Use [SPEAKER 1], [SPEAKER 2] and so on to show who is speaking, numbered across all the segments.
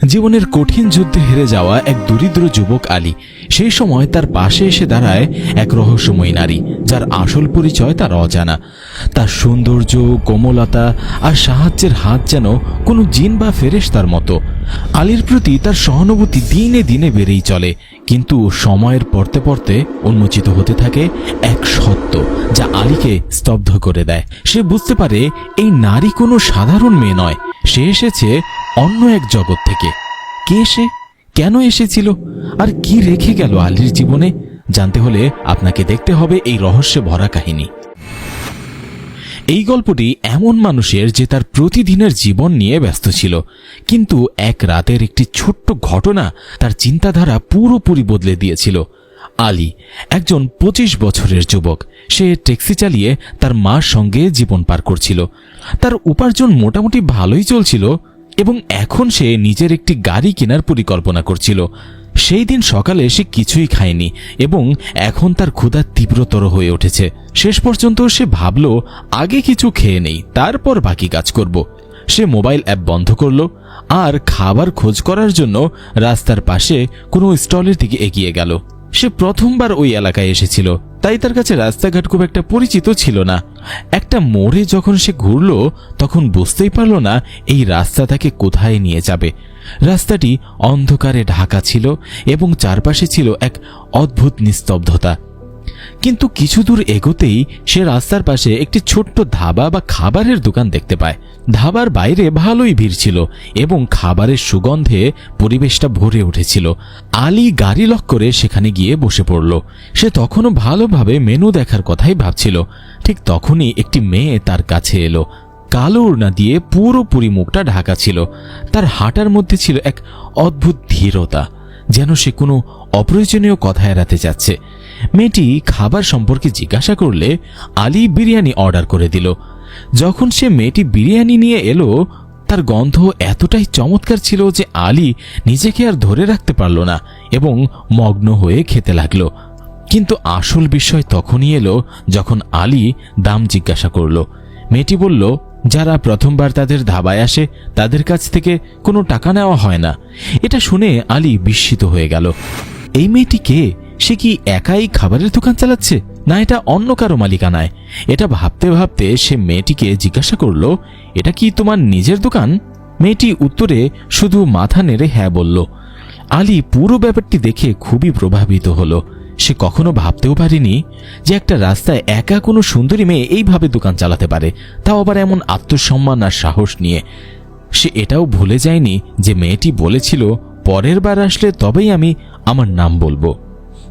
[SPEAKER 1] জীবনের কঠিন যুদ্ধে হেরে যাওয়া এক দরিদ্র যুবক আলী। সেই সময় তার পাশে এসে দাঁড়ায় এক রহস্যময়ী নারী, যার আসল পরিচয় তার অজানা। তার সৌন্দর্য, কোমলতা আর সাহায্যের হাত যেন কোনো জিন বা ফেরেশতার মতো। আলীর প্রতি তার সহানুভূতি দিনে দিনে বেড়েই চলে, কিন্তু সময়ের পড়তে পড়তে উন্মোচিত হতে থাকে এক সত্য, যা আলীকে স্তব্ধ করে দেয়। সে বুঝতে পারে এই নারী কোনো সাধারণ মেয়ে নয়, সে এসেছে অন্য এক জগৎ থেকে। কে সে, কেন এসেছিল, আর কি রেখে গেল আলীর জীবনে? জানতে হলে আপনাকে দেখতে হবে এই রহস্যে ভরা কাহিনী। এই গল্পটি এমন মানুষের যে তার প্রতিদিনের জীবন নিয়ে ব্যস্ত ছিল, কিন্তু এক রাতের একটি ছোট্ট ঘটনা তার চিন্তাধারা পুরোপুরি বদলে দিয়েছিল। আলী একজন 25 বছরের যুবক। সে ট্যাক্সি চালিয়ে তার মার সঙ্গে জীবন পার করছিল। তার উপার্জন মোটামুটি ভালোই চলছিল এবং এখন সে নিজের একটি গাড়ি কেনার পরিকল্পনা করছিল। সেই দিন সকালে সে কিছুই খায়নি এবং এখন তার ক্ষুধা তীব্রতর হয়ে উঠেছে। শেষ পর্যন্ত সে ভাবল, আগে কিছু খেয়ে নেই, তারপর বাকি কাজ করব। সে মোবাইল অ্যাপ বন্ধ করল আর খাবার খোঁজ করার জন্য রাস্তার পাশে কোনো স্টলের দিকে এগিয়ে গেল। সে প্রথমবার ওই এলাকায় এসেছিল, তাই তার কাছে রাস্তাঘাট খুব একটা পরিচিত ছিল না। একটা মোড়ে যখন সে ঘুরল, তখন বুঝতেই পারল না এই রাস্তা তাকে কোথায় নিয়ে যাবে। রাস্তাটি অন্ধকারে ঢাকা ছিল এবং চারপাশে ছিল এক অদ্ভুত নিস্তব্ধতা। কিন্তু কিছু দূর এগোতেই সে রাস্তার পাশে একটি ছোট্ট ধাবা বা খাবারের দোকান দেখতে পায়। ধাবার বাইরে ভালোই ভিড় ছিল এবং খাবারের সুগন্ধে পরিবেশটা ভরে উঠেছিল। আলী গাড়ি লক করে সেখানে গিয়ে বসে পড়ল। সে তখনও ভালোভাবে মেনু দেখার কথাই ভাবছিল। ঠিক তখনই একটি মেয়ে তার কাছে এলো। কালো ওড়না দিয়ে পুরোপুরি মুখটা ঢাকা ছিল। তার হাঁটার মধ্যে ছিল এক অদ্ভুত ধীরতা, যেন সে কোনো অপ্রয়োজনীয় কথা এড়াতে যাচ্ছে। মেয়েটি খাবার সম্পর্কে জিজ্ঞাসা করলে আলী বিরিয়ানি অর্ডার করে দিল। যখন সে মেয়েটি বিরিয়ানি নিয়ে এলো, তার গন্ধ এতটাই চমৎকার ছিল যে আলী নিজেকে আর ধরে রাখতে পারল না এবং মগ্ন হয়ে খেতে লাগলো। কিন্তু আসল বিষয় তখনই এলো যখন আলী দাম জিজ্ঞাসা করল। মেয়েটি বলল, যারা প্রথমবার তাদের ধাবায় আসে তাদের কাছ থেকে কোনো টাকা নেওয়া হয় না। এটা শুনে আলী বিস্মিত হয়ে গেল। এই মেয়েটি কে? সে কি একাই খাবারের দোকান চালাচ্ছে, না এটা অন্য কারো মালিকানায়? এটা ভাবতে ভাবতে সে মেয়েটিকে জিজ্ঞাসা করল, এটা কি তোমার নিজের দোকান? মেয়েটি উত্তরে শুধু মাথা নেড়ে হ্যাঁ বলল। আলী পুরো ব্যাপারটি দেখে খুবই প্রভাবিত হলো। সে কখনো ভাবতেও পারেনি যে একটা রাস্তায় একা কোনো সুন্দরী মেয়ে এইভাবে দোকান চালাতে পারে, তাও আবার এমন আত্মসম্মান আর সাহস নিয়ে। সে এটাও ভুলে যায়নি যে মেয়েটি বলেছিল, পরের বার আসলে তবেই আমি আমার নাম বলবো।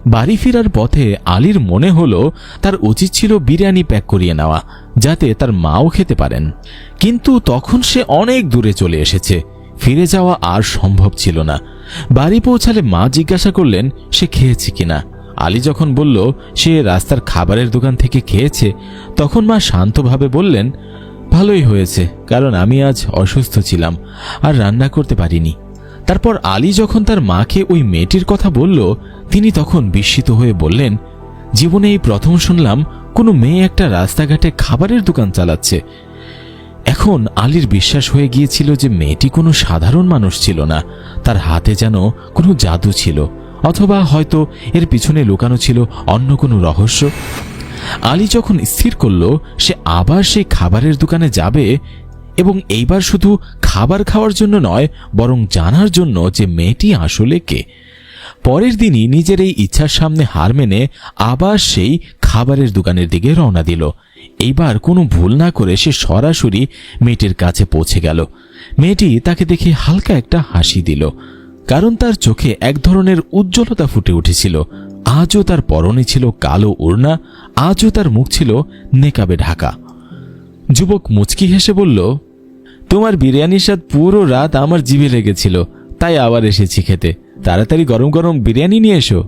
[SPEAKER 1] বাড়ি ফেরার পথে আলীর মনে হলো তার উচিত ছিল বিরিয়ানি প্যাক করিয়ে নেওয়া, যাতে তার মাও খেতে পারেন। কিন্তু তখন সে অনেক দূরে চলে এসেছে, ফিরে যাওয়া আর সম্ভব ছিল না। বাড়ি পৌঁছালে মা জিজ্ঞাসা করলেন সে খেয়েছে কিনা। আলী যখন বলল সে রাস্তার খাবারের দোকান থেকে খেয়েছে, তখন মা শান্তভাবে বললেন, ভালোই হয়েছে, কারণ আমি আজ অসুস্থ ছিলাম আর রান্না করতে পারিনি। তারপর আলী যখন তার মাকে ওই মেয়েটির কথা বলল, তিনি তখন বিস্মিত হয়ে বললেন, জীবনে এই প্রথম শুনলাম কোনো মেয়ে একটা রাস্তাঘাটে খাবারের দোকান চালাচ্ছে। এখন আলীর বিশ্বাস হয়ে গিয়েছিল যে মেয়েটি কোনো সাধারণ মানুষ ছিল না, তার হাতে যেন কোনো জাদু ছিল, অথবা হয়তো এর পিছনে লুকানো ছিল অন্য কোনো রহস্য। আলী যখন স্থির করল সে আবার সেই খাবারের দোকানে যাবে, এবং এইবার শুধু খাবার খাওয়ার জন্য নয়, বরং জানার জন্য যে মেয়েটি আসলে কে। পরের দিনই নিজের এই ইচ্ছার সামনে হার মেনে আবার সেই খাবারের দোকানের দিকে রওনা দিল। এইবার কোনো ভুল না করে সে সরাসরি মেয়েটির কাছে পৌঁছে গেল। মেয়েটি তাকে দেখে হালকা একটা হাসি দিল, কারণ তার চোখে এক ধরনের উজ্জ্বলতা ফুটে উঠেছিল। আজও তার পরনে ছিল কালো ওড়না, আজও তার মুখ ছিল নেকাবে ঢাকা। যুবক মুচকি হেসে বলল, তোমার বিরিয়ানির স্বাদ পুরো রাত আমার জিভে লেগেছিল, তাই আবার এসেছি খেতে। তাড়াতাড়ি গরম গরম বিরিয়ানি নিয়ে এসো।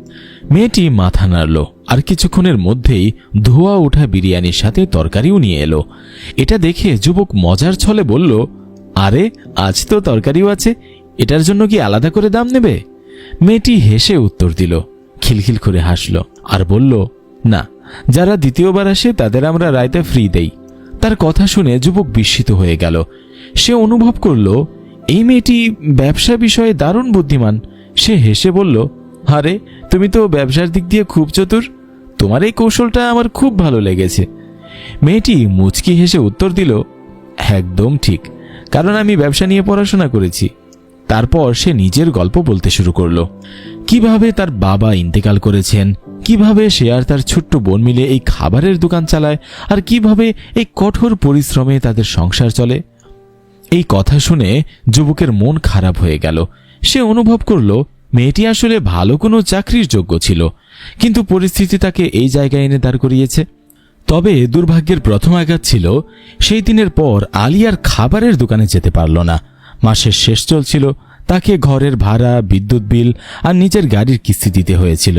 [SPEAKER 1] মেয়েটি মাথা নাড়ল, আর কিছুক্ষণের মধ্যেই ধোয়া ওঠা বিরিয়ানির সাথে তরকারিও নিয়ে এলো। এটা দেখে যুবক মজার ছলে বলল, আরে আজ তো তরকারিও আছে, এটার জন্য কি আলাদা করে দাম নেবে? মেয়েটি হেসে উত্তর দিল, খিলখিল করে হাসল আর বলল, না, যারা দ্বিতীয়বার আসে তাদের আমরা রায়তা ফ্রি দেই। তার কথা শুনে যুবক বিস্মিত হয়ে গেল। সে অনুভব করল এই মেয়েটি ব্যবসা বিষয়ে দারুণ বুদ্ধিমান। সে হেসে বলল, আরে তুমি তো ব্যবসার দিক দিয়ে খুব চতুর, তোমার এই কৌশলটা আমার খুব ভালো লেগেছে। মেয়েটি মুচকি হেসে উত্তর দিল, একদম ঠিক, কারণ আমি ব্যবসা নিয়ে পড়াশোনা করেছি। তারপর সে নিজের গল্প বলতে শুরু করলো, কিভাবে তার বাবা ইন্তেকাল করেছেন, কিভাবে সে আর তার ছোট্ট বোন মিলে এই খাবারের দোকান চালায়, আর কিভাবে এই কঠোর পরিশ্রমে তাদের সংসার চলে। এই কথা শুনে যুবকের মন খারাপ হয়ে গেল। সে অনুভব করল মেয়েটি আসলে ভালো কোনো চাকরির যোগ্য ছিল, কিন্তু পরিস্থিতি তাকে এই জায়গায় এনে দাঁড় করিয়েছে। তবে দুর্ভাগ্যের প্রথম আঘাত ছিল, সেই দিনের পর আলী আর খাবারের দোকানে যেতে পারল না। মাসের শেষ চলছিল, তাকে ঘরের ভাড়া, বিদ্যুৎ বিল আর নিজের গাড়ির কিস্তি দিতে হয়েছিল।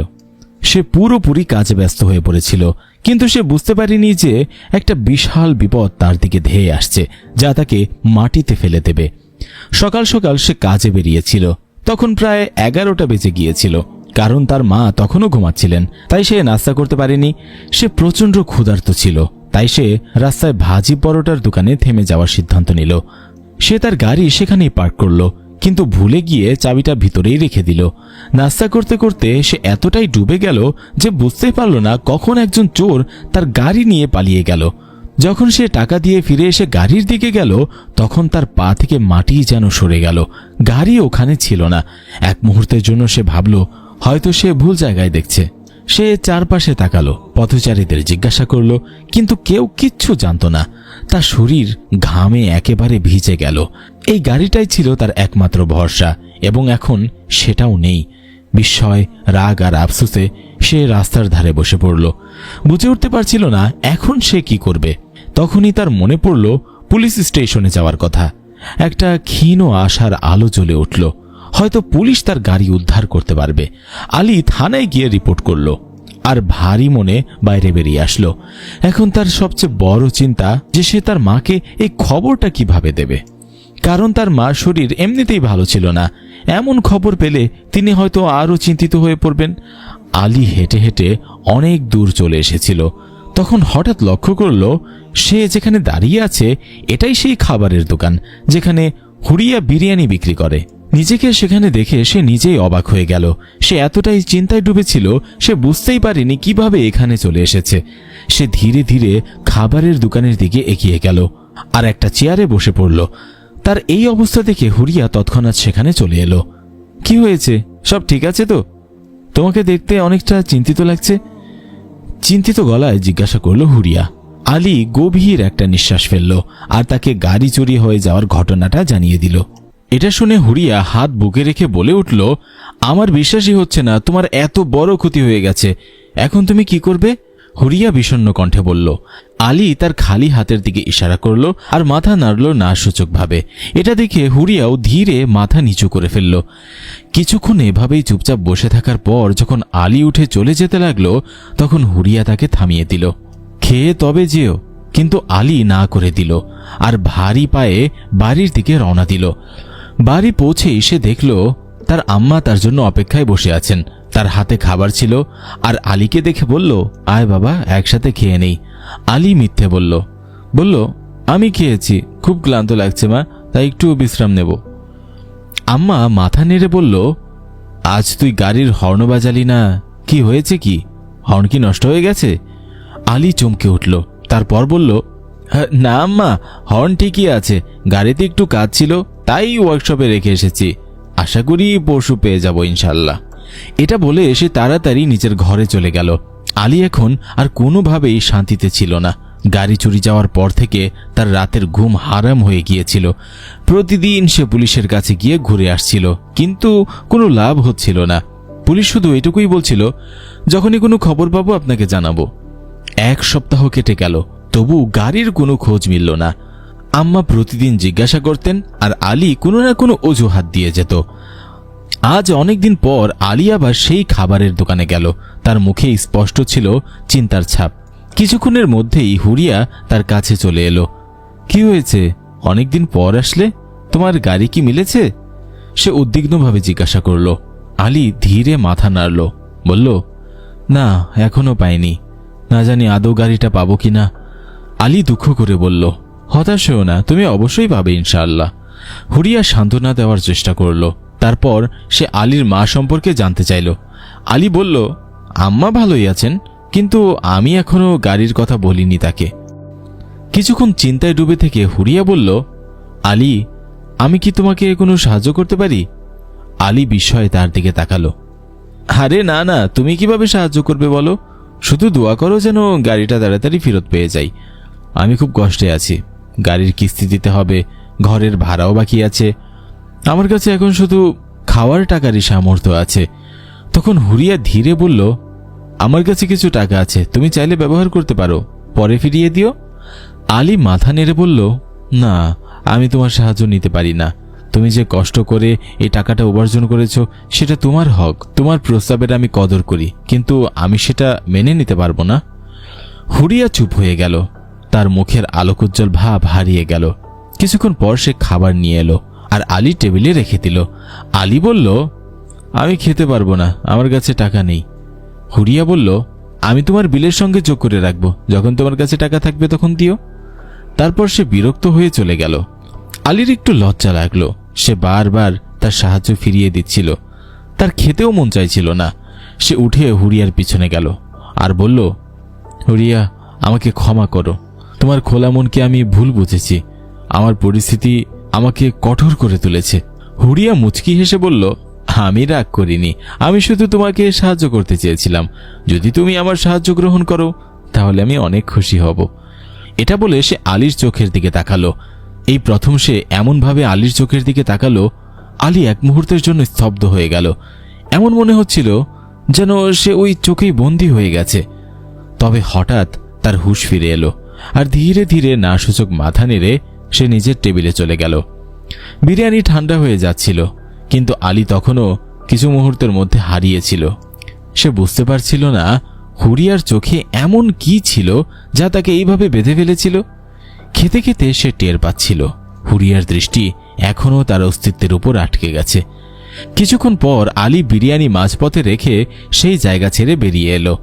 [SPEAKER 1] সে পুরোপুরি কাজে ব্যস্ত হয়ে পড়েছিল, কিন্তু সে বুঝতে পারেনি যে একটা বিশাল বিপদ তার দিকে ধেয়ে আসছে, যা তাকে মাটিতে ফেলে দেবে। সকাল সকাল সে কাজে বেরিয়েছিল। তখন প্রায় 11টা বেজে গিয়েছিল, কারণ তার মা তখনও ঘুমাচ্ছিলেন, তাই সে নাস্তা করতে পারেনি। সে প্রচণ্ড ক্ষুধার্ত ছিল, তাই সে রাস্তায় ভাজি পরোটার দোকানে থেমে যাওয়ার সিদ্ধান্ত নিল। সে তার গাড়ি সেখানেই পার্ক করলো, কিন্তু ভুলে গিয়ে চাবিটা ভিতরেই রেখে দিল। নাস্তা করতে করতে সে এতটাই ডুবে গেল যে বুঝতে পারল না কখন একজন চোর তার গাড়ি নিয়ে পালিয়ে গেল। যখন সে টাকা দিয়ে ফিরে এসে গাড়ির দিকে গেল, তখন তার পা থেকে মাটি যেন সরে গেল। গাড়ি ওখানে ছিল না। এক মুহূর্তের জন্য সে ভাবল হয়তো সে ভুল জায়গায় দেখছে। সে চারপাশে তাকালো, পথচারীদের জিজ্ঞাসা করলো, কিন্তু কেউ কিচ্ছু জানত না। তার শরীর ঘামে একেবারে ভিজে গেল। এই গাড়িটাই ছিল তার একমাত্র ভরসা, এবং এখন সেটাও নেই। বিস্ময়, রাগ আর আফসোসে সে রাস্তার ধারে বসে পড়ল। বুঝে উঠতে পারছিল না এখন সে কি করবে। তখনই তার মনে পড়ল পুলিশ স্টেশনে যাওয়ার কথা। একটা ক্ষীণ আশার আলো জ্বলে উঠল, হয়তো পুলিশ তার গাড়ি উদ্ধার করতে পারবে। আলী থানায় গিয়ে রিপোর্ট করল, আর ভারী মনে বাইরে বেরিয়ে আসলো। এখন তার সবচেয়ে বড় চিন্তা যে সে তার মাকে এই খবরটা কিভাবে দেবে, কারণ তার মার শরীর এমনিতেই ভালো ছিল না। এমন খবর পেলে তিনি হয়তো আরও চিন্তিত হয়ে পড়বেন। আলী হেঁটে হেঁটে অনেক দূর চলে এসেছিল। তখন হঠাৎ লক্ষ্য করল সে যেখানে দাঁড়িয়ে আছে এটাই সেই খাবারের দোকান যেখানে হুরিয়া বিরিয়ানি বিক্রি করে। নিজেকে সেখানে দেখে সে নিজেই অবাক হয়ে গেল। সে এতটাই চিন্তায় ডুবেছিল সে বুঝতেই পারেনি কিভাবে এখানে চলে এসেছে। সে ধীরে ধীরে খাবারের দোকানের দিকে এগিয়ে গেল আর একটা চেয়ারে বসে পড়ল। তার এই অবস্থা দেখে হুরিয়া তৎক্ষণাৎ সেখানে চলে এলো। কি হয়েছে, সব ঠিক আছে তো? তোমাকে দেখতে অনেকটা চিন্তিত লাগছে। চিন্তিত গলায় জিজ্ঞাসা করলো হুরিয়া। আলী গভীর একটা নিঃশ্বাস ফেলল আর তাকে গাড়ি চুরি হয়ে যাওয়ার ঘটনাটা জানিয়ে দিল। এটা শুনে হুরিয়া হাত বুকে রেখে বলে উঠল, আমার বিশ্বাসই হচ্ছে না তোমার এত বড় ক্ষতি হয়ে গেছে। এখন তুমি কি করবে? হুরিয়া বিষণ্ণ কণ্ঠে বলল। আলী তার খালি হাতের দিকে ইশারা করল আর মাথা নাড়ল না সূচকভাবে। এটা দেখে হুরিয়াও ধীরে মাথা নিচু করে ফেলল। কিছুক্ষণ এভাবেই চুপচাপ বসে থাকার পর যখন আলী উঠে চলে যেতে লাগলো, তখন হুরিয়া তাকে থামিয়ে দিল। খেয়ে তবে যেও। কিন্তু আলী না করে দিল আর ভারী পায়ে বাড়ির দিকে রওনা দিল। বাড়ি পৌঁছেই সে দেখল তার আম্মা তার জন্য অপেক্ষায় বসে আছেন। তার হাতে খাবার ছিল আর আলীকে দেখে বলল, আয় বাবা, একসাথে খেয়ে নেই। আলী মিথ্যে বলল, আমি খেয়েছি, খুব ক্লান্ত লাগছে মা, তাই একটু বিশ্রাম নেব। আম্মা মাথা নেড়ে বলল, আজ তুই গাড়ির হর্ন বাজালি না, কি হয়েছে? কি হর্ন কি নষ্ট হয়ে গেছে? আলী চমকে উঠল, তারপর বলল, না আম্মা, হর্ন ঠিকই আছে, গাড়িতে একটু কাজ ছিল তাই ওয়ার্কশপে রেখে এসেছি, আশা করি পরশু পেয়ে যাব ইনশাল্লাহ। এটা বলে সে তাড়াতাড়ি নিজের ঘরে চলে গেল। আলী এখন আর কোনোভাবেই শান্তিতে ছিল না। গাড়ি চুরি যাওয়ার পর থেকে তার রাতের ঘুম হারাম হয়ে গিয়েছিল। প্রতিদিন সে পুলিশের কাছে গিয়ে ঘুরে আসছিল, কিন্তু কোনো লাভ হচ্ছিল না। পুলিশ শুধু এটুকুই বলছিল, যখনই কোনো খবর পাবো আপনাকে জানাবো। 1 সপ্তাহ কেটে গেল, তবু গাড়ির কোনো খোঁজ মিলল না। আম্মা প্রতিদিন জিজ্ঞাসা করতেন আর আলী কোনো না কোনো অজুহাত দিয়ে যেত। আজ অনেকদিন পর আলী আবার সেই খাবারের দোকানে গেল। তার মুখে স্পষ্ট ছিল চিন্তার ছাপ। কিছুক্ষণের মধ্যেই হুরিয়া তার কাছে চলে এলো। কি হয়েছে, অনেকদিন পর আসলে? তোমার গাড়ি কি মিলেছে? সে উদ্বিগ্নভাবে জিজ্ঞাসা করল। আলী ধীরে মাথা নাড়ল, বলল, না, এখনো পাইনি, না জানি আদৌ গাড়িটা পাবো কিনা। আলী দুঃখ করে বলল, হতাশ হও না, তুমি অবশ্যই পাবে ইনশাআল্লাহ। হুরিয়া সান্ত্বনা দেওয়ার চেষ্টা করল। তারপর সে আলীর মা সম্পর্কে জানতে চাইল। আলী বলল, আম্মা ভালোই আছেন, কিন্তু আমি এখনো গাড়ির কথা বলিনি তাকে। কিছুক্ষণ চিন্তায় ডুবে থেকে হুরিয়া বলল, আলী, আমি কি তোমাকে কোনো সাহায্য করতে পারি? আলী বিস্ময়ে তার দিকে তাকালো। আরে না না, তুমি কিভাবে সাহায্য করবে বলো? শুধু দোয়া করো যেন গাড়িটা তাড়াতাড়ি ফেরত পেয়ে যাই। আমি খুব কষ্টে আছি, গাড়ির কিস্তি দিতে হবে, ঘরের ভাড়াও বাকি আছে, আমার কাছে এখন শুধু খাওয়ার টাকারই সামর্থ্য আছে। তখন হুরিয়া ধীরে বলল, আমার কাছে কিছু টাকা আছে, তুমি চাইলে ব্যবহার করতে পারো, পরে ফিরিয়ে দিও। আলী মাথা নেড়ে বলল, না, আমি তোমার সাহায্য নিতে পারি না। তুমি যে কষ্ট করে এই টাকাটা উপার্জন করেছ সেটা তোমার হক, তোমার প্রস্তাবের আমি কদর করি, কিন্তু আমি সেটা মেনে নিতে পারবো না। হুরিয়া চুপ হয়ে গেল, তার মুখের আলোকোজ্জ্বল ভাব হারিয়ে গেল। কিছুক্ষণ পর সে খাবার নিয়ে এলো আর আলী টেবিলে রেখে দিল। আলী বলল, আমি খেতে পারবো না, আমার কাছে টাকা নেই। হুরিয়া বলল, আমি তোমার বিলের সঙ্গে যোগ করে রাখবো, যখন তোমার কাছে টাকা থাকবে তখন দিও। তারপর সে বিরক্ত হয়ে চলে গেল। আলীর একটু লজ্জা লাগলো, সে বারবার তার সাহায্য ফিরিয়ে দিচ্ছিল, তার খেতেও মন চাইছিল না। সে উঠে হুরিয়ার পিছনে গেল আর বলল, হুরিয়া, আমাকে ক্ষমা করো, তোমার খোলা মনকে আমি ভুল বুঝেছি, আমার পরিস্থিতি আমাকে কঠোর করে তুলেছে। হুরিয়া মুচকি হেসে বলল, আমি রাগ করিনি, আমি শুধু তোমাকে সাহায্য করতে চেয়েছিলাম, যদি তুমি আমার সাহায্য গ্রহণ করো তাহলে আমি অনেক খুশি হব। এটা বলে সে আলীর চোখের দিকে তাকালো। এই প্রথম সে এমনভাবে আলীর চোখের দিকে তাকালো, আলী এক মুহূর্তের জন্য স্তব্ধ হয়ে গেল। এমন মনে হচ্ছিল যেন সে ওই চোখেই বন্দী হয়ে গেছে। তবে হঠাৎ তার হুঁশ ফিরে এলো আর ধীরে ধীরে নাসূচক মাথা নেড়ে সে নিজের টেবিলে চলে গেল। বিরিয়ানি ঠান্ডা হয়ে যাচ্ছিল, কিন্তু আলী তখনও কিছু মুহূর্তের মধ্যে হারিয়েছিল। সে বুঝতে পারছিল না হুরিয়ার চোখে এমন কি ছিল যা তাকে এইভাবে বেঁধে ফেলেছিল। খেতে খেতে সে টের পাচ্ছিল হুরিয়ার দৃষ্টি এখনও তার অস্তিত্বের উপর আটকে গেছে। কিছুক্ষণ পর আলী বিরিয়ানি মাঝপথে রেখে সেই জায়গা ছেড়ে বেরিয়ে এলো।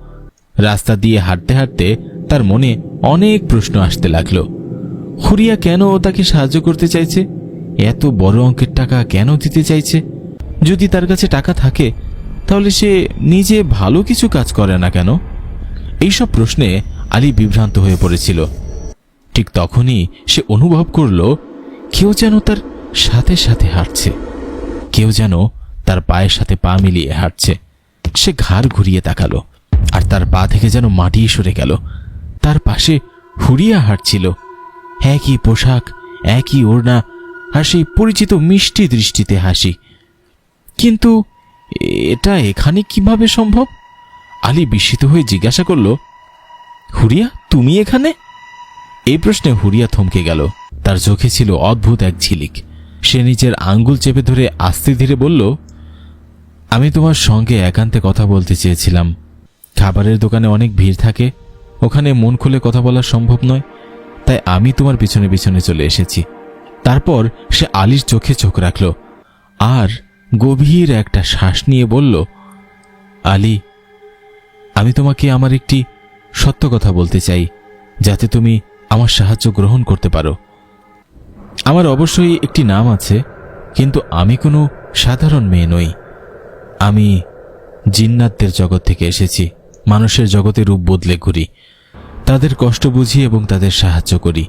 [SPEAKER 1] রাস্তা দিয়ে হাঁটতে হাঁটতে তার মনে অনেক প্রশ্ন আসতে লাগলো। হুরিয়া কেন তাকে সাহায্য করতে চাইছে? এত বড় অঙ্কের টাকা কেন দিতে চাইছে? যদি তার কাছে টাকা থাকে তাহলে সে নিজে ভালো কিছু কাজ করে না কেন? এইসব প্রশ্নে আলী বিভ্রান্ত হয়ে পড়েছিল। ঠিক তখনই সে অনুভব করল কেউ যেন তার সাথে সাথে হাঁটছে, কেউ যেন তার পায়ের সাথে পা মিলিয়ে হাঁটছে। সে ঘাড় ঘুরিয়ে তাকালো আর তার পা থেকে যেন মাটি সরে গেল। তার পাশে হুরিয়া হাঁটছিল, একই পোশাক, একই ওড়না আর সেই পরিচিত মিষ্টি দৃষ্টিতে হাসি। কিন্তু এটা এখানে কিভাবে সম্ভব? আলী বিস্মিত হয়ে জিজ্ঞাসা করল, হুরিয়া, তুমি এখানে? এই প্রশ্নে হুরিয়া থমকে গেল। তার চোখে ছিল অদ্ভুত এক ঝিলিক। সে নিজের আঙ্গুল চেপে ধরে আস্তে ধীরে বলল, আমি তোমার সঙ্গে একান্তে কথা বলতে চেয়েছিলাম। খাবারের দোকানে অনেক ভিড় থাকে, ওখানে মন খুলে কথা বলা সম্ভব নয়, তাই আমি তোমার পিছনে পিছনে চলে এসেছি। তারপর সে আলীর চোখে চোখ রাখল আর গভীর একটা শ্বাস নিয়ে বলল, আলী, আমি তোমাকে আমার একটি সত্য কথা বলতে চাই, যাতে তুমি আমার সাহায্য গ্রহণ করতে পারো। আমার অবশ্যই একটি নাম আছে, কিন্তু আমি কোনো সাধারণ মেয়ে নই। আমি জিন্নাতদের জগৎ থেকে এসেছি। মানুষের জগতে রূপ বদলে ঘুরি, তাদের কষ্ট বুঝি এবং তাদের সাহায্য করি।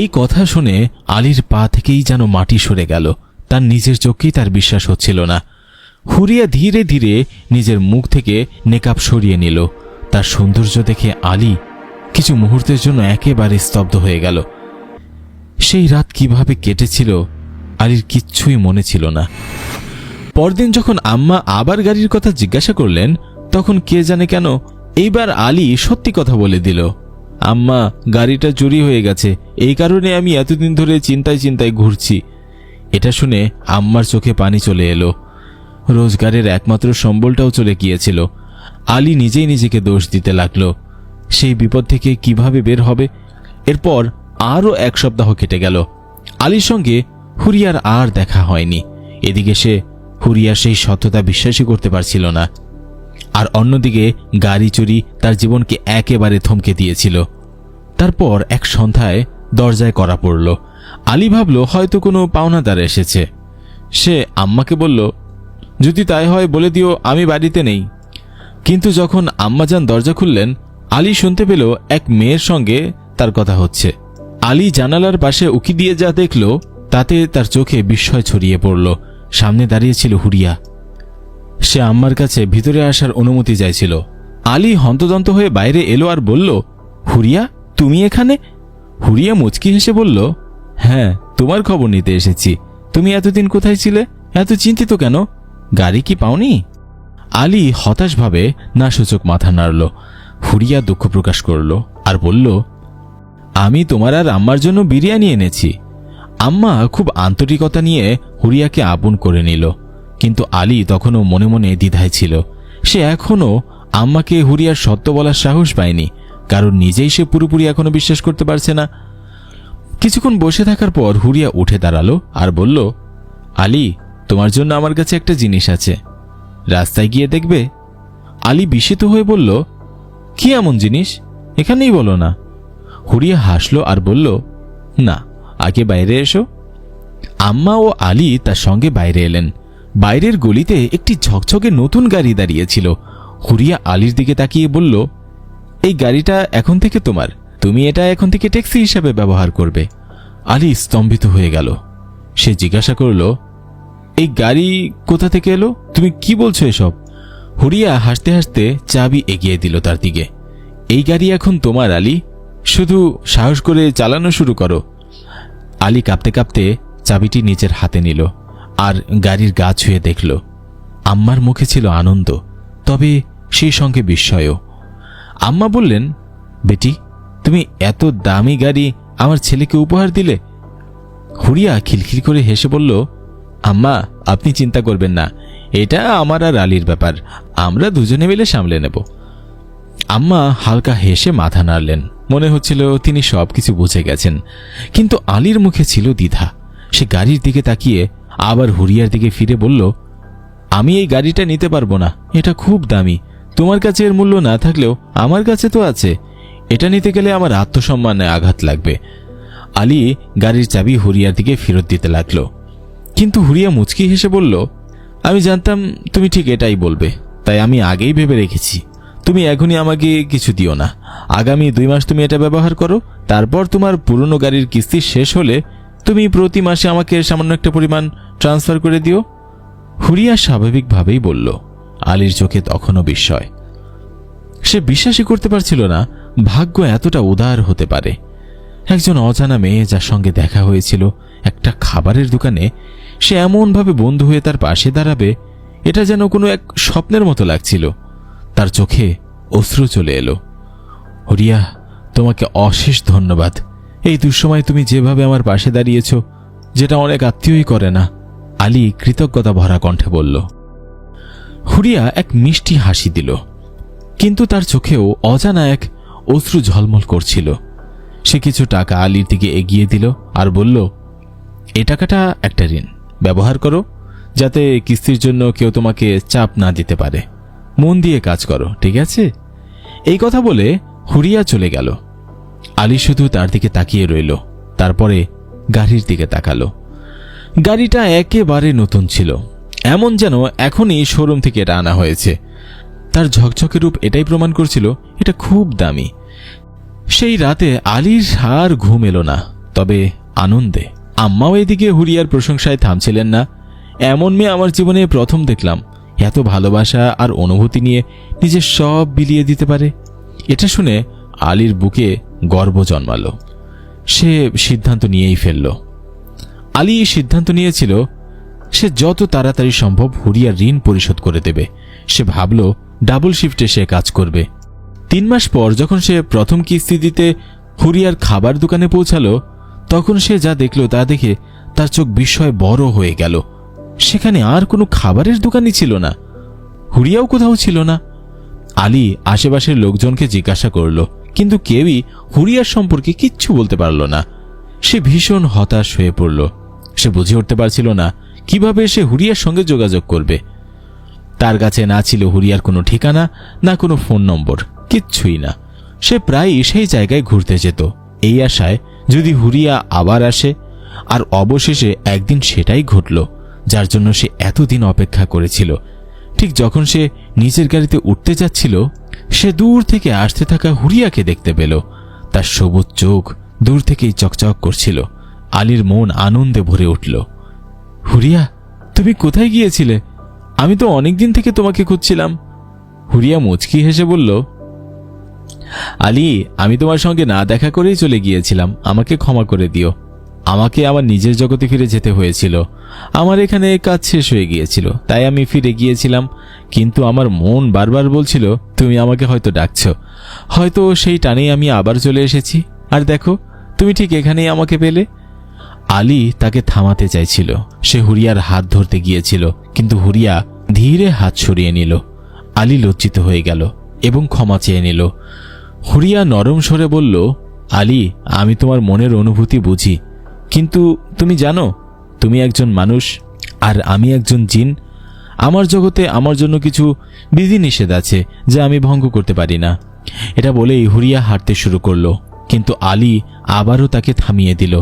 [SPEAKER 1] এই কথা শুনে আলীর পা থেকেই যেন মাটি সরে গেল। তার নিজের চোখেই তার বিশ্বাস হচ্ছিল না। হুরিয়া ধীরে ধীরে নিজের মুখ থেকে নেকাব সরিয়ে নিল। তার সৌন্দর্য দেখে আলী কিছু মুহূর্তের জন্য একেবারে স্তব্ধ হয়ে গেল। সেই রাত কিভাবে কেটেছিল আলীর কিচ্ছুই মনে ছিল না। পরদিন যখন আম্মা আবার গাড়ির কথা জিজ্ঞাসা করলেন, তখন কে জানে কেন এইবার আলী সত্যি কথা বলে দিল, আম্মা, গাড়িটা চুরি হয়ে গেছে, এই কারণে আমি এতদিন ধরে চিন্তায় চিন্তায় ঘুরছি। এটা শুনে আম্মার চোখে পানি চলে এলো। রোজগারের একমাত্র সম্বলটাও চলে গিয়েছিল। আলী নিজেই নিজেকে দোষ দিতে লাগলো। সেই বিপদ থেকে কিভাবে বের হবে? এরপর আরও এক সপ্তাহ কেটে গেল। আলীর সঙ্গে হুরিয়ার আর দেখা হয়নি। এদিকে সে হুরিয়ার সেই সত্যতা বিশ্বাসই করতে পারছিল না, আর অন্যদিকে গাড়ি চুরি তার জীবনকে একেবারে থমকে দিয়েছিল। তারপর এক সন্ধ্যায় দরজায় কড়া পড়ল। আলী ভাবল হয়তো কোনো পাওনাদার এসেছে। সে আম্মাকে বলল, যদি তাই হয় বলে দিও আমি বাড়িতে নেই। কিন্তু যখন আম্মাজান দরজা খুললেন, আলী শুনতে পেল এক মেয়ের সঙ্গে তার কথা হচ্ছে। আলী জানালার পাশে উকি দিয়ে যা দেখল তাতে তার চোখে বিস্ময় ছড়িয়ে পড়ল। সামনে দাঁড়িয়েছিল হুরিয়া। সে আম্মার কাছে ভিতরে আসার অনুমতি চাইছিল। আলী হন্তদন্ত হয়ে বাইরে এলো আর বলল, হুরিয়া, তুমি এখানে? হুরিয়া মুচকি হেসে বলল, হ্যাঁ, তোমার খবর নিতে এসেছি। তুমি এতদিন কোথায় ছিলে? এত চিন্তিত কেন? গাড়ি কি পাওনি? আলী হতাশভাবে নাসূচক মাথা নাড়ল। হুরিয়া দুঃখ প্রকাশ করল আর বলল, আমি তোমার আর আম্মার জন্য বিরিয়ানি এনেছি। আম্মা খুব আন্তরিকতা নিয়ে হুরিয়াকে আপন করে নিল, কিন্তু আলী তখনও মনে মনে দ্বিধায় ছিল। সে এখনও আম্মাকে হুরিয়ার সত্য বলার সাহস পায়নি, কারণ নিজেই সে পুরোপুরি এখনো বিশ্বাস করতে পারছে না। কিছুক্ষণ বসে থাকার পর হুরিয়া উঠে দাঁড়ালো আর বলল, আলী, তোমার জন্য আমার কাছে একটা জিনিস আছে, রাস্তায় গিয়ে দেখবে? আলী বিস্মিত হয়ে বলল, কি এমন জিনিস? এখানেই বলো না। হুরিয়া হাসল আর বলল, না, আগে বাইরে এসো। আম্মা ও আলী তার সঙ্গে বাইরে এলেন। বাইরের গলিতে একটি ঝকঝকে নতুন গাড়ি দাঁড়িয়েছিল। হুরিয়া আলীর দিকে তাকিয়ে বলল, এই গাড়িটা এখন থেকে তোমার, তুমি এটা এখন থেকে ট্যাক্সি হিসাবে ব্যবহার করবে। আলী স্তম্ভিত হয়ে গেল। সে জিজ্ঞাসা করল, এই গাড়ি কোথা থেকে এলো? তুমি কি বলছো এসব? হুরিয়া হাসতে হাসতে চাবি এগিয়ে দিল তার দিকে। এই গাড়ি এখন তোমার আলী, শুধু সাহস করে চালানো শুরু করো। আলী কাঁপতে কাঁপতে চাবিটি নিজের হাতে নিল আর গাড়ির গা ছুঁয়ে দেখল। আম্মার মুখে ছিল আনন্দ, তবে সেই সঙ্গে বিস্ময়ও। আম্মা বললেন, বেটি, তুমি এত দামি গাড়ি আমার ছেলেকে উপহার দিলে? হুরিয়া খিলখিল করে হেসে বলল, আম্মা, আপনি চিন্তা করবেন না, এটা আমার আর আলীর ব্যাপার, আমরা দুজনে মিলে সামলে নেব। আম্মা হালকা হেসে মাথা নাড়লেন। মনে হচ্ছিল তিনি সবকিছু বুঝে গেছেন, কিন্তু আলীর মুখে ছিল দ্বিধা। সে গাড়ির দিকে তাকিয়ে আবার হুরিয়ার দিকে ফিরে বলল, আমি এই গাড়িটা নিতে পারবো না, এটা খুব দামি। তোমার কাছে এর মূল্য না থাকলেও আমার কাছে তো আছে। এটা নিতে গেলে আমার আত্মসম্মানে আঘাত লাগবে। আলী গাড়ির চাবি হুরিয়ার দিকে ফেরত দিতে লাগলো, কিন্তু হুরিয়া মুচকি হেসে বলল, আমি জানতাম তুমি ঠিক এটাই বলবে, তাই আমি আগেই ভেবে রেখেছি। তুমি এখনই আমাকে কিছু দিও না, আগামী 2 মাস তুমি এটা ব্যবহার করো। তারপর তোমার পুরনো গাড়ির কিস্তি শেষ হলে তুমি প্রতি মাসে আমাকে সামান্য একটা পরিমাণ ট্রান্সফার করে দিও। হুরিয়া স্বাভাবিকভাবেই বলল। আলীর চোখে তখনও বিস্ময়। সে বিশ্বাসই করতে পারছিল না ভাগ্য এতটা উদার হতে পারে। একজন অজানা মেয়ে যার সঙ্গে দেখা হয়েছিল একটা খাবারের দোকানে, সে এমনভাবে বন্ধু হয়ে তার পাশে দাঁড়াবে, এটা যেন কোনো এক স্বপ্নের মতো লাগছিল। তার চোখে অশ্রু চলে এলো। হুরিয়া, তোমাকে অশেষ ধন্যবাদ। এই দুঃসময় তুমি যেভাবে আমার পাশে দাঁড়িয়েছ, যেটা অনেক আত্মীয়ই করে না। আলী কৃতজ্ঞতা ভরা কণ্ঠে বলল। হুরিয়া এক মিষ্টি হাসি দিল, কিন্তু তার চোখেও অজানা এক অশ্রু ঝলমল করছিল। সে কিছু টাকা আলীর দিকে এগিয়ে দিল আর বলল, এ টাকাটা একটা ঋণ, ব্যবহার করো, যাতে কিস্তির জন্য কেউ তোমাকে চাপ না দিতে পারে। মন দিয়ে কাজ করো, ঠিক আছে? এই কথা বলে হুরিয়া চলে গেল। আলী শুধু তার দিকে তাকিয়ে রইল, তারপরে গাড়ির দিকে তাকালো। গাড়িটা একেবারে নতুন ছিল, এমন যেন এখনই শোরুম থেকে এটা আনা হয়েছে। তার ঝকঝকে রূপ এটাই প্রমাণ করছিল এটা খুব দামি। সেই রাতে আলীর আর ঘুম এলো না, তবে আনন্দে। আম্মাও এদিকে হুরিয়ার প্রশংসায় থামছিলেন না। এমন মেয়ে আমার জীবনে প্রথম দেখলাম, এত ভালোবাসা আর অনুভূতি নিয়ে নিজের সব বিলিয়ে দিতে পারে। এটা শুনে আলীর বুকে গর্ব জন্মালো। সে সিদ্ধান্ত নিয়েই ফেলল। আলী সিদ্ধান্ত নিয়েছিল সে যত তাড়াতাড়ি সম্ভব হুরিয়ার ঋণ পরিশোধ করে দেবে। সে ভাবল ডাবল শিফটে সে কাজ করবে। 3 মাস পর যখন সে প্রথম কিস্তি দিতে হুরিয়ার খাবার দোকানে পৌঁছালো, তখন সে যা দেখল তা দেখে তার চোখ বিস্ময়ে বড় হয়ে গেল। সেখানে আর কোনো খাবারের দোকানই ছিল না, হুরিয়াও কোথাও ছিল না। আলী আশেপাশের লোকজনকে জিজ্ঞাসা করল, কিন্তু কেউই হুরিয়ার সম্পর্কে কিচ্ছু বলতে পারল না। সে ভীষণ হতাশ হয়ে পড়ল। সে বুঝে উঠতে পারছিল না কিভাবে সে হুরিয়ার সঙ্গে যোগাযোগ করবে। তার কাছে না ছিল হুরিয়ার কোনো ঠিকানা, না কোনো ফোন নম্বর, কিচ্ছুই না। সে প্রায়ই সেই জায়গায় ঘুরতে যেত, এই আশায় যদি হুরিয়া আবার আসে, আর অবশেষে একদিন সেটাই ঘটল যার জন্য সে এতদিন অপেক্ষা করেছিল। ঠিক যখন সে নিজের গাড়িতে উঠতে যাচ্ছিল, সে দূর থেকে আসতে থাকা হুরিয়াকে দেখতে পেল। তার সবুজ চোখ দূর থেকেই চকচক করছিল। আলীর মন আনন্দে ভরে উঠল। হুরিয়া, তুমি কোথায় গিয়েছিলে? আমি তো অনেকদিন থেকে তোমাকে খুঁজছিলাম। হুরিয়া মুচকি হেসে বলল, আলী, আমি তোমার সঙ্গে না দেখা করেই চলে গিয়েছিলাম। আমাকে ক্ষমা করে দিও। আমাকে আমার নিজের জগতে ফিরে যেতে হয়েছিল। আমার এখানে কাজ শেষ হয়ে গিয়েছিল, তাই আমি ফিরে গিয়েছিলাম। কিন্তু আমার মন বারবার বলছিল তুমি আমাকে হয়তো ডাকছো। হয়তো সেই টানেই আমি আবার চলে এসেছি। আর দেখো, তুমি ঠিক এখানেই আমাকে পেলে। আলী তাকে থামাতে চাইছিল। সে হুরিয়ার হাত ধরতে গিয়েছিল, কিন্তু হুরিয়া ধীরে হাত সরিয়ে নিল। আলী লজ্জিত হয়ে গেল এবং ক্ষমা চেয়ে নিল। হুরিয়া নরম স্বরে বলল, আলী, আমি তোমার মনের অনুভূতি বুঝি, কিন্তু তুমি জানো তুমি একজন মানুষ আর আমি একজন জিন। আমার জগতে আমার জন্য কিছু বিধিনিষেধ আছে যা আমি ভঙ্গ করতে পারি না। এটা বলেই হুরিয়া হাঁটতে শুরু করলো, কিন্তু আলী আবারও তাকে থামিয়ে দিল।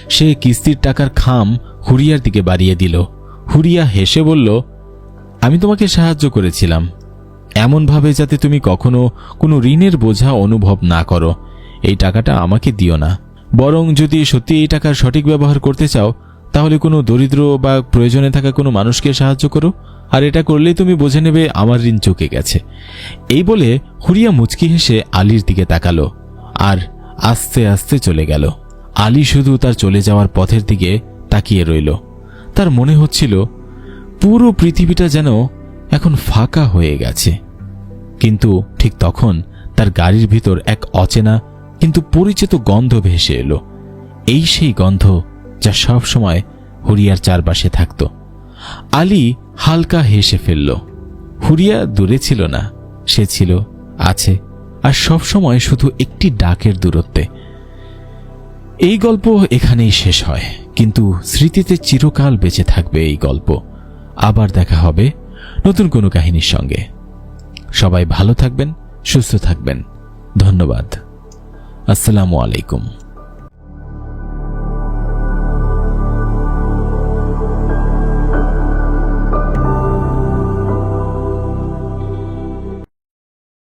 [SPEAKER 1] সে কিস্তির টাকার খাম হুরিয়ার দিকে বাড়িয়ে দিল। হুরিয়া হেসে বলল, আমি তোমাকে সাহায্য করেছিলাম এমনভাবে যাতে তুমি কখনো কোনো ঋণের বোঝা অনুভব না করো। এই টাকাটা আমাকে দিও না, বরং যদি সত্যি এই টাকার সঠিক ব্যবহার করতে চাও তাহলে কোনো দরিদ্র বা প্রয়োজনে থাকা কোনো মানুষকে সাহায্য করো। আর এটা করলেই তুমি বুঝে নেবে আমার ঋণ চুকে গেছে। এই বলে হুরিয়া মুচকি হেসে আলীর দিকে তাকালো আর আস্তে আস্তে চলে গেল। আলী শুধু তার চলে যাওয়ার পথের দিকে তাকিয়ে রইল। তার মনে হচ্ছিল পুরো পৃথিবীটা যেন এখন ফাঁকা হয়ে গেছে। কিন্তু ঠিক তখন তার গাড়ির ভিতর এক অচেনা কিন্তু পরিচিত গন্ধ ভেসে এলো। এই সেই গন্ধ যা সব সময় হুরিয়ার চারপাশে থাকত। আলী হালকা হেসে ফেলল। হুরিয়া দূরে ছিল না, সে ছিল, আছে, আর সব সময় শুধু একটি ডাকের দূরত্বে। এই গল্প এখানেই শেষ হয়, কিন্তু স্মৃতিতে চিরকাল বেঁচে থাকবে এই গল্প। আবার দেখা হবে নতুন কোনো কাহিনীর সঙ্গে। সবাই ভালো থাকবেন, সুস্থ থাকবেন। ধন্যবাদ। আসসালামু আলাইকুম।